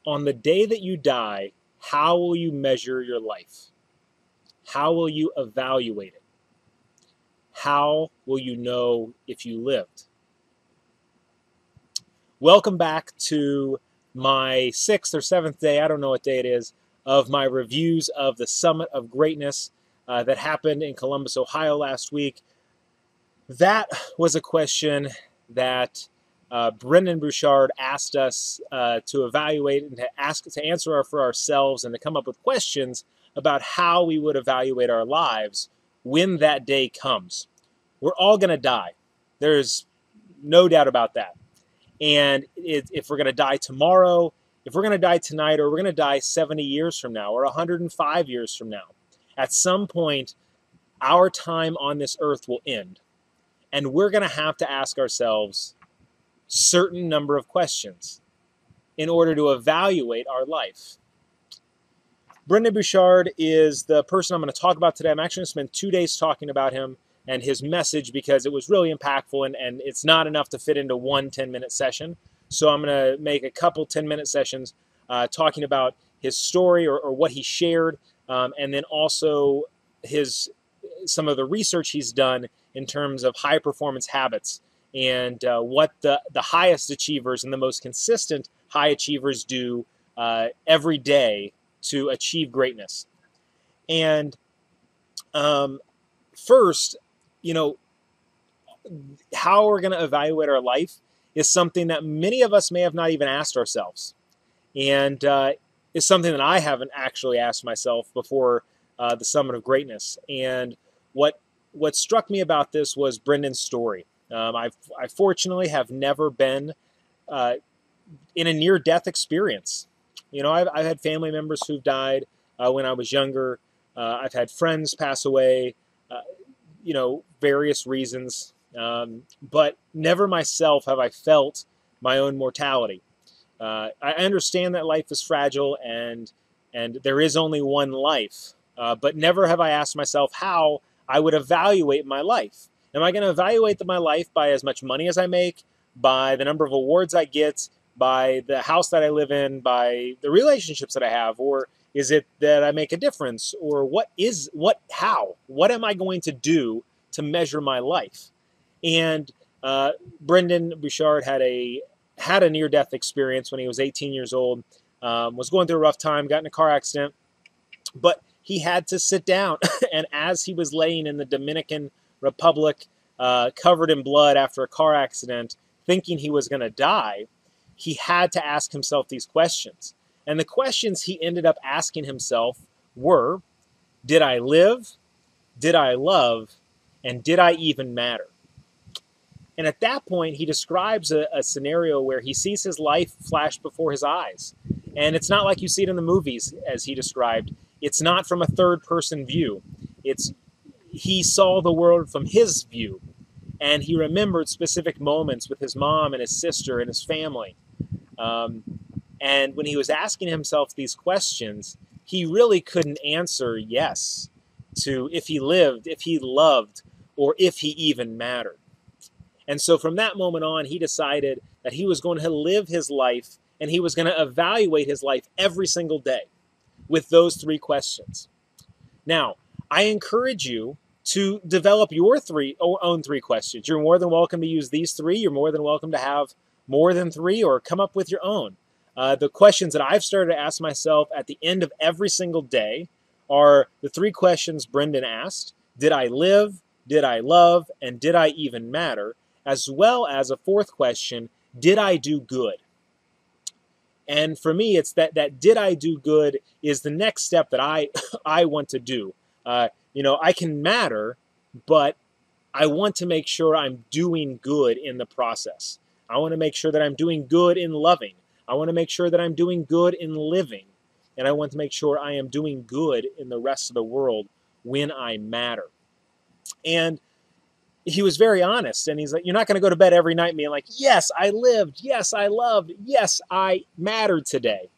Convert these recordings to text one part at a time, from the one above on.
on the day that you die, how will you measure your life? How will you evaluate it? How will you know if you lived? Welcome back to my 6th or 7th day, I don't know what day it is, of my reviews of the Summit of Greatness that happened in Columbus, Ohio last week. That was a question that Brendon Buchard asked us to evaluate and to answer for ourselves and to come up with questions about how we would evaluate our lives when that day comes. We're all going to die. There's no doubt about that. And if we're going to die tomorrow, if we're going to die tonight, or we're going to die 70 years from now, or 105 years from now, at some point, our time on this earth will end. And we're going to have to ask ourselves a certain number of questions in order to evaluate our life. Brendon Buchard is the person I'm going to talk about today. I'm actually going to spend 2 days talking about him and his message because it was really impactful, and it's not enough to fit into one 10-minute session. So I'm going to make a couple 10-minute sessions talking about his story or what he shared, and then also some of the research he's done in terms of high performance habits and what the highest achievers and the most consistent high achievers do every day to achieve greatness. And first, how we're going to evaluate our life is something that many of us may have not even asked ourselves. And is something that I haven't actually asked myself before the Summit of Greatness. And what struck me about this was Brendon's story. I fortunately have never been in a near-death experience. I've had family members who've died when I was younger. I've had friends pass away, various reasons. But never myself have I felt my own mortality. I understand that life is fragile and there is only one life. But never have I asked myself how I would evaluate my life. Am I going to evaluate my life by as much money as I make, by the number of awards I get, by the house that I live in, by the relationships that I have, or is it that I make a difference, or how? What am I going to do to measure my life? And Brendon Buchard had a near-death experience when he was 18 years old, was going through a rough time, got in a car accident, but he had to sit down. And as he was laying in the Dominican Republic, covered in blood after a car accident, thinking he was going to die, he had to ask himself these questions. And the questions he ended up asking himself were, did I live? Did I love? And did I even matter? And at that point, he describes a scenario where he sees his life flash before his eyes. And it's not like you see it in the movies, as he described. It's not from a third-person view. He saw the world from his view. And he remembered specific moments with his mom and his sister and his family. And when he was asking himself these questions, he really couldn't answer yes to if he lived, if he loved, or if he even mattered. And so from that moment on, he decided that he was going to live his life and he was going to evaluate his life every single day with those 3 questions. Now, I encourage you to develop your own 3 questions. You're more than welcome to use these 3. You're more than welcome to have more than 3 or come up with your own. The questions that I've started to ask myself at the end of every single day are the 3 questions Brendon asked. Did I live? Did I love? And did I even matter? As well as a 4th question, did I do good? And for me, it's that did I do good is the next step that I want to do. I can matter, but I want to make sure I'm doing good in the process. I want to make sure that I'm doing good in loving. I want to make sure that I'm doing good in living. And I want to make sure I am doing good in the rest of the world when I matter. And he was very honest. And he's like, you're not going to go to bed every night being like, yes, I lived. Yes, I loved. Yes, I mattered today.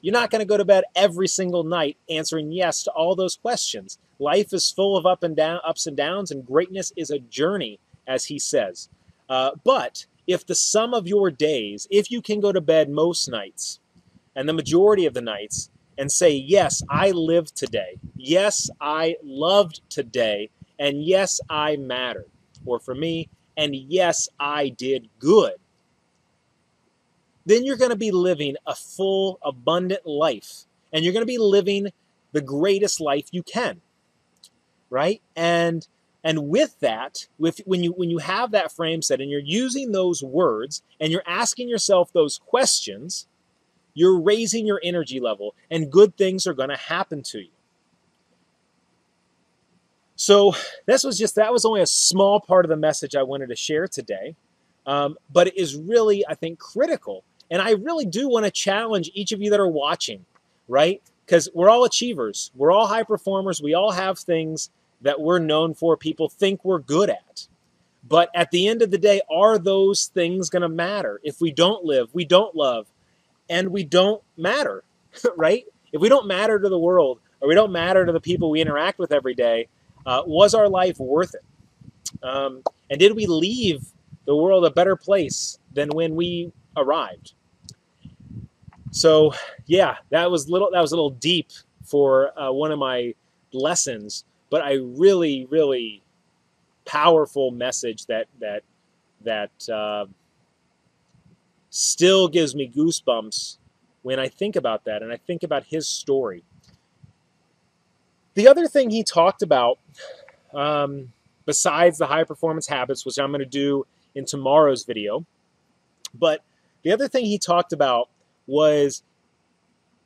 You're not going to go to bed every single night answering yes to all those questions. Life is full of ups and downs, and greatness is a journey, as he says. But if the sum of your days, if you can go to bed most nights and the majority of the nights and say, yes, I lived today. Yes, I loved today. And yes, I mattered. Or for me, and yes, I did good. Then you're going to be living a full, abundant life. And you're going to be living the greatest life you can. Right? And with that, when you have that frame set and you're using those words and you're asking yourself those questions, you're raising your energy level and good things are going to happen to you. So that was only a small part of the message I wanted to share today. But it is really, I think, critical. And I really do want to challenge each of you that are watching, right? Because we're all achievers. We're all high performers. We all have things that we're known for, people think we're good at. But at the end of the day, are those things going to matter? If we don't live, we don't love, and we don't matter, right? If we don't matter to the world, or we don't matter to the people we interact with every day, was our life worth it? And did we leave the world a better place than when we arrived? So, yeah, that was a little deep for one of my lessons. But a really, really powerful message that still gives me goosebumps when I think about that and I think about his story. The other thing he talked about, besides the high performance habits, which I'm going to do in tomorrow's video, but the other thing he talked about was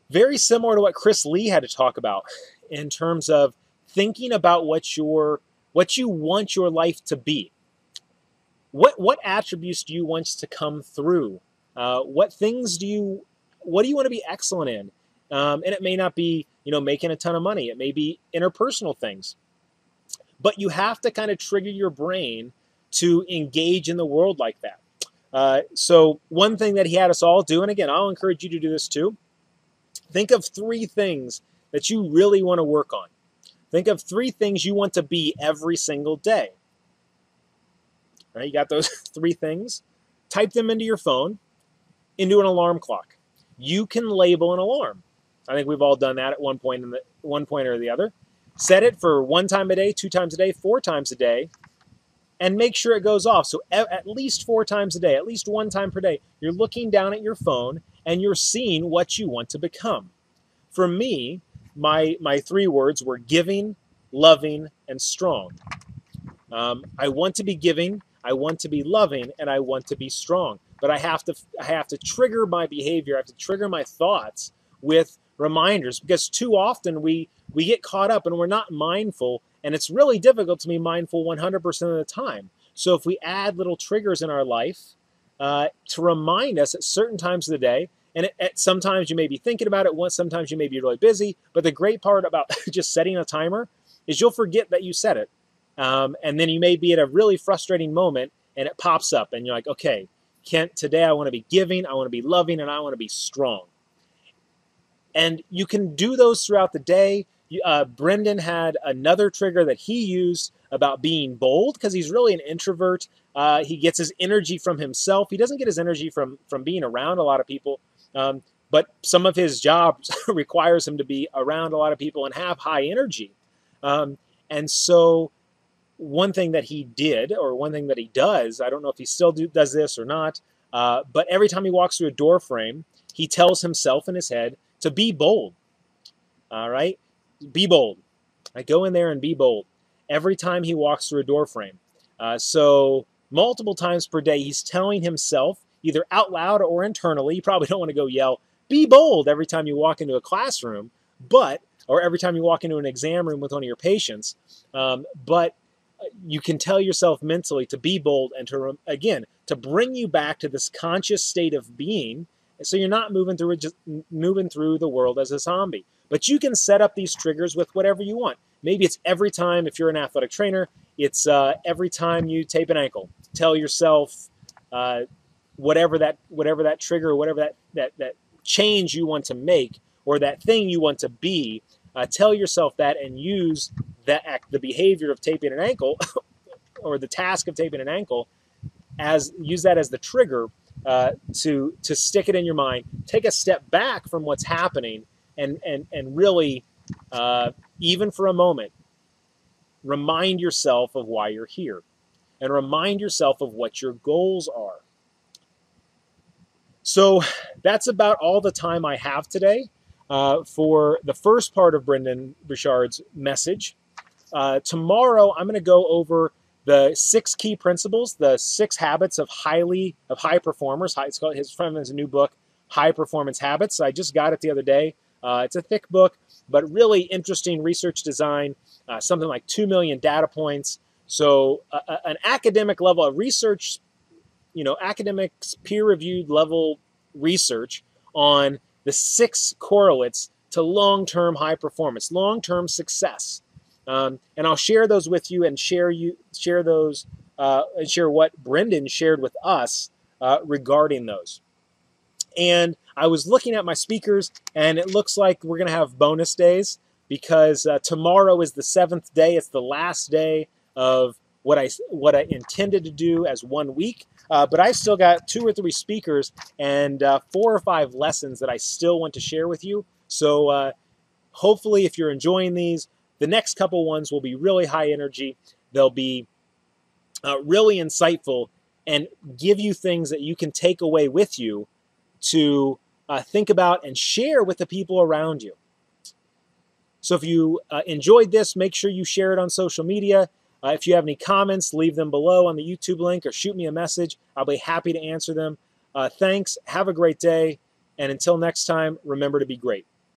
very similar to what Chris Lee had to talk about in terms of thinking about what you want your life to be. What attributes do you want to come through? What do you want to be excellent in? And it may not be, making a ton of money. It may be interpersonal things. But you have to kind of trigger your brain to engage in the world like that. So one thing that he had us all do, and again, I'll encourage you to do this too, think of 3 things that you really want to work on. Think of 3 things you want to be every single day. All right, you got those 3 things? Type them into your phone, into an alarm clock. You can label an alarm. I think we've all done that at one point or the other. Set it for 1 time a day, 2 times a day, 4 times a day, and make sure it goes off. So at least 4 times a day, at least 1 time per day, you're looking down at your phone and you're seeing what you want to become. For me, my 3 words were giving, loving, and strong. I want to be giving, I want to be loving, and I want to be strong. But I have to trigger my behavior. I have to trigger my thoughts with reminders, because too often we get caught up and we're not mindful, and it's really difficult to be mindful 100% of the time. So if we add little triggers in our life to remind us at certain times of the day, and sometimes you may be thinking about it once, sometimes you may be really busy, but the great part about just setting a timer is you'll forget that you set it. And then you may be at a really frustrating moment and it pops up and you're like, okay, Kent, today I want to be giving, I want to be loving, and I want to be strong. And you can do those throughout the day. Brendon had another trigger that he used about being bold, because he's really an introvert. He gets his energy from himself. He doesn't get his energy from being around a lot of people. But some of his job requires him to be around a lot of people and have high energy. And so one thing that he did, or one thing that he does, I don't know if he still does this or not, but every time he walks through a door frame, he tells himself in his head to be bold. All right? Be bold. I go in there and be bold. Every time he walks through a door frame. So multiple times per day, he's telling himself, either out loud or internally, you probably don't want to go yell, be bold every time you walk into a classroom, or every time you walk into an exam room with one of your patients, but you can tell yourself mentally to be bold and to bring you back to this conscious state of being, so you're not moving through the world as a zombie. But you can set up these triggers with whatever you want. Maybe it's every time, if you're an athletic trainer, it's every time you tape an ankle. Tell yourself whatever that trigger, whatever that change you want to make, or that thing you want to be, tell yourself that, and use the behavior of taping an ankle or the task of taping an ankle, use that as the trigger to stick it in your mind. Take a step back from what's happening, and really, even for a moment, remind yourself of why you're here, and remind yourself of what your goals are. So that's about all the time I have today for the first part of Brendon Buchard's message. Tomorrow, I'm going to go over the 6 key principles, the 6 habits of high performers. It's called, his friend has a new book, High Performance Habits. I just got it the other day. It's a thick book, but really interesting research design, something like 2 million data points. So an academic level of research, academics peer-reviewed level research on the 6 correlates to long-term high performance, long-term success. And I'll share those with you, and share what Brendon shared with us regarding those. And I was looking at my speakers, and it looks like we're going to have bonus days, because tomorrow is the 7th day. It's the last day of what I intended to do as 1 week. But I still got 2 or 3 speakers and 4 or 5 lessons that I still want to share with you. So hopefully, if you're enjoying these, the next couple ones will be really high energy. They'll be really insightful and give you things that you can take away with you to think about and share with the people around you. So if you enjoyed this, make sure you share it on social media. If you have any comments, leave them below on the YouTube link, or shoot me a message. I'll be happy to answer them. Thanks. Have a great day. And until next time, remember to be great.